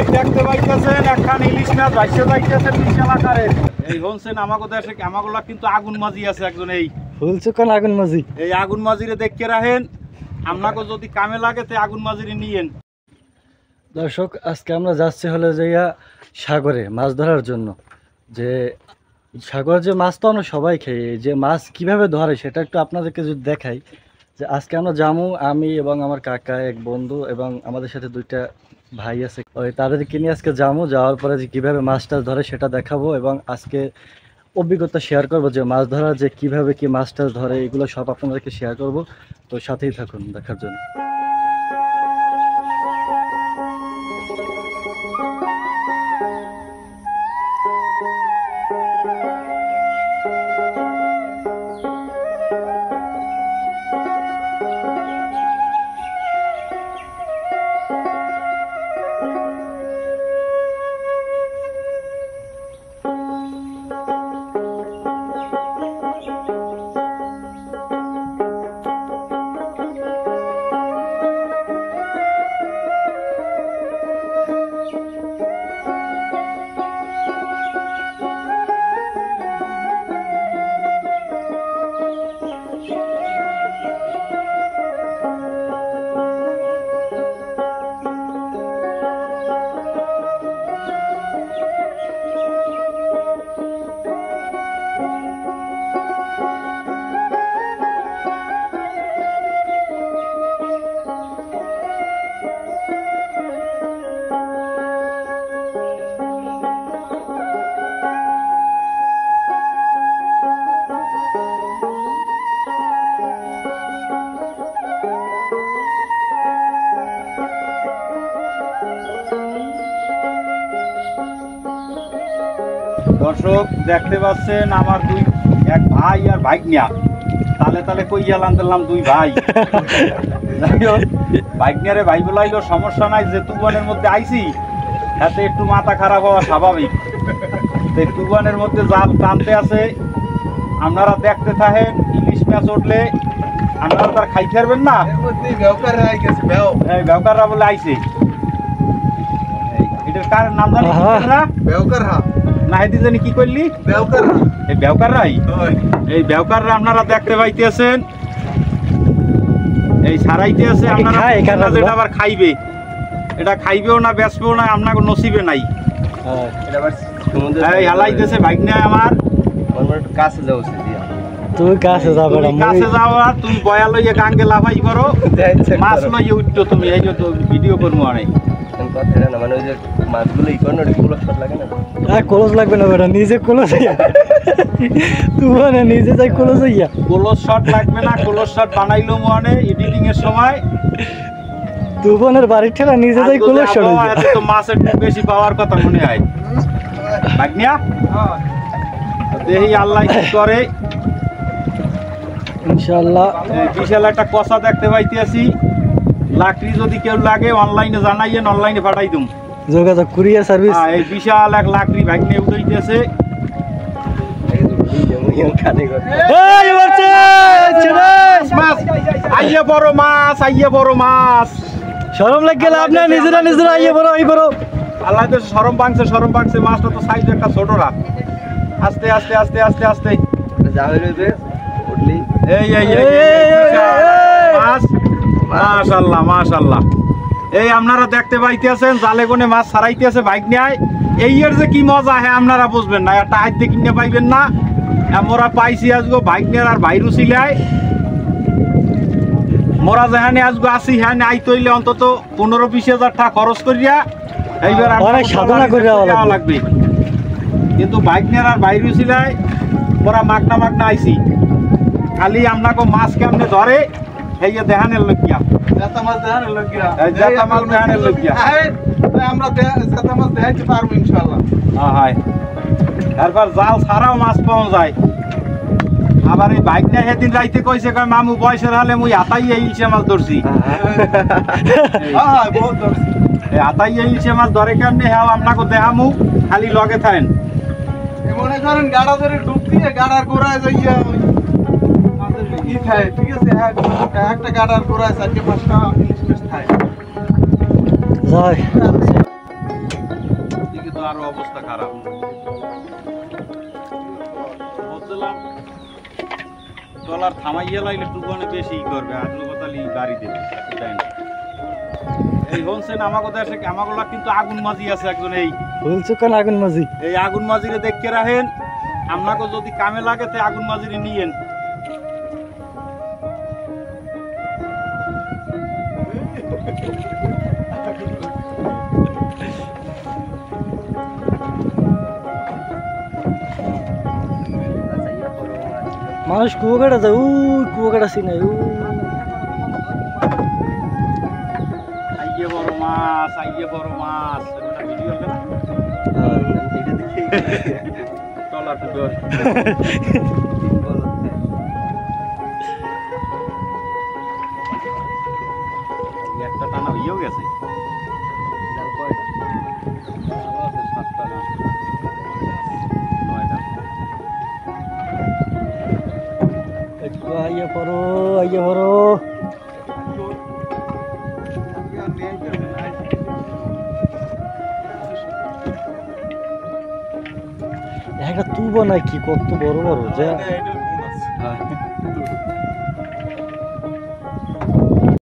এই দেখতে পাইতেছেন একখান ইলিশ মাছ ভাইসে যাইতেছে বিশাল আকারের। এই হনছেন আমাগো দেশে আমাগুলা কিন্তু আগুন মাঝি আছে একজন, এই ফুলচুকান আগুন মাঝি, এই আগুন মাঝিরে দেখতে রাখেন। আপনাকে যদি কামে লাগে তো আগুন মাঝিরে নিয়েন। দর্শক আজকে আমরা যাচ্ছি হলো যাইয়া সাগরে মাছ ধরার জন্য। যে সাগর যে মাছ তো আমরা সবাই খাই, যে মাছ কিভাবে ধরে সেটা একটু আপনাদেরকে যদি দেখাই। যে আজকে আমরা যাবো, আমি এবং আমার কাকা এক বন্ধু এবং আমাদের সাথে দুইটা ভাই আছে, ওই তাদেরকে নিয়ে আজকে যাবো। যাওয়ার পরে যে কীভাবে মাছটা ধরে সেটা দেখাবো এবং আজকে অভিজ্ঞতা শেয়ার করব, যে মাছ ধরা যে কিভাবে কি মাছটা ধরে এগুলো সব আপনাদেরকে শেয়ার করব। তো সাথেই থাকুন দেখার জন্য। দর্শক দেখতে পাচ্ছেন আমার এক ভাই আর ভাইগনিয়া তালে তালে কইয়া লানতাম দুই ভাই। যাই হোক ভাইগনিয়ারে ভাই বলাইলো সমস্যা নাই, যে তুফানের মধ্যে আইছি তাতে একটু মাথা খারাপ হওয়া স্বাভাবিক। তুফানের মধ্যে জাল টানতে আছে, আপনারা দেখতে থাকেন। ইলিশ মাছ উঠলে আপনারা তার খাইতে পারবেন না। ব্যবকাররা বলে আইছে, এটার কার নাম জানি না, হেদি জানি কি করলি এই ব্যবকাররাই। এই ব্যবকাররা আপনারা দেখতে পাইতেছেন, এই সারাইতে আছে। আপনারা যেটা আবার খাইবে, এটা খাইবেও না বেচবেও না, আপনাকে নসিবে নাই। এই হালাইতেছে ভাইগনা আমার কাছে যাও, তুই কাছে যাবে না, কাছে যাও আর তুমি বয়া লইয়া গাঙ্গে লাফাই পারো, মাছ লইয়া উঠতো তুমি। এই যে তো ভিডিও করবো অনেক কথা না, মানে ওই যে মাছগুলো লাগে না, কলস লাগবে না বেটা, নিজে কলস তুই মানে নিজে যাই কলস হইয়া। কলস শট লাগবে না, কলস শট বানাইলো মানে এডিটিং এর সময় তুফানের বাড়ির ঠেলা নিজে যাই কলস শট। এত তো মাছের বেশি পাওয়ার কথা মনে হয় ভাগনিয়া। দেখি আল্লাহ কি করে ইনশাআল্লাহ। বিশাল একটা কষা দেখতে পাইতেছি। লাকড়ি যদি কেউ লাগে অনলাইনে জানাইয়েন, অনলাইনে পাঠাই দিম। যোগাযোগ কুরিয়ার সার্ভিস। এই বিশাল এক লাকড়ি ভাগনে উঠাইতেছে। আইয়ে বড় মাছ, আইয়ে বড় মাছ। শরম লাগে গেল আপনার, নিজেরা নিজেরা আইয়ে বড় এই বড়। আল্লাহ তো শরম পাংছে, শরম পাংছে। মাছটা তো সাইজ একটা ছোটরা। আস্তে আস্তে আস্তে আস্তে আস্তে এই মাছ। মাশাআল্লাহ মাশাআল্লাহ। এই আপনারা দেখতে পাইতেছেন জালে কোনে মাছ ছাড়াইতেছে ভাইগনিয়ায়। এই এর যে কি মজা হ্যাঁ আপনারা বুঝবেন না, একটা হাত দিয়ে কিনে পাইবেন না। আমরা পাইছি আজগো ভাইগনিয়ার আর ভাইরু সিলাই। মোরা যেখানে আজগো আসি হ্যাঁ আইতে হইলে অন্তত 15-20 হাজার টাকা খরচ করিয়া এইবার অনেক সাধনা করে যাওয়া লাগবে। কিন্তু ভাইগনিয়ার আর ভাইরু সিলাই মোরা মাগনা মাগনা আইছি। খালি আপনাকে মাছ কেমনে ধরে এই দেহানের লইয়া, জাতা মাছ দেহানের লইয়া, জাতা মাছ দেহানের লইয়া আমরা জাতা মাছ দেখাইতে পারবো ইনশাআল্লাহ। হ্যাঁ, তারপর জাল ছাড়াও মাছ পাওয়া যায়। আবার এই ভাইগনা সেদিন রাইতে কইছে কয় মামু বয়সের হালে মুই আতাই ইলশে মাছ ধরছি। বহুত ধরছি। এই আতাই ইলশে মাছ ধরে কেমনে হ্যাঁ আপনাকে দেখামু, খালি লগে থাকেন। মনে করেন গাড়া ধরে ডুব দিয়ে গাড়ার গোড়ায় যাইয়া ই খায়, ঠিক আছে? একটা গাড়ার গোড়ায় 4-5টা ইলিশ মাছ খায়। আরো অবস্থা খারাপ। বলছিলাম ট্রলার থামাইয়া লাইলে টুকানে বেশি করবে, আজলো কথালি গাড়ি দেবে তাই না? এই হনছেন আমাকে দেশে আমাগুলা কিন্তু আগুন মাঝি আছে একজন, এই বলছো কেন আগুন মাঝি? এই আগুন মাঝিরে দেখতে রাখেন, আপনাকে যদি কামে লাগে তো আগুন মাঝিরে নিয়েন। মানুষ কুয়াকাটা যায়, কুয়াকাটা চিনে আইয়ে বড় মাছ, আইয়ে বড় মাছ, এটা ভিডিও হবে না? এটা দেখি ট্রলার ভিডিও একটা টানা হইয়াও গেছে। সাতটা না 9টা। একটু আইয়া পড়ো, আইয়া পড়ো। একটা তুবো নাকি কত বড় বড় যা।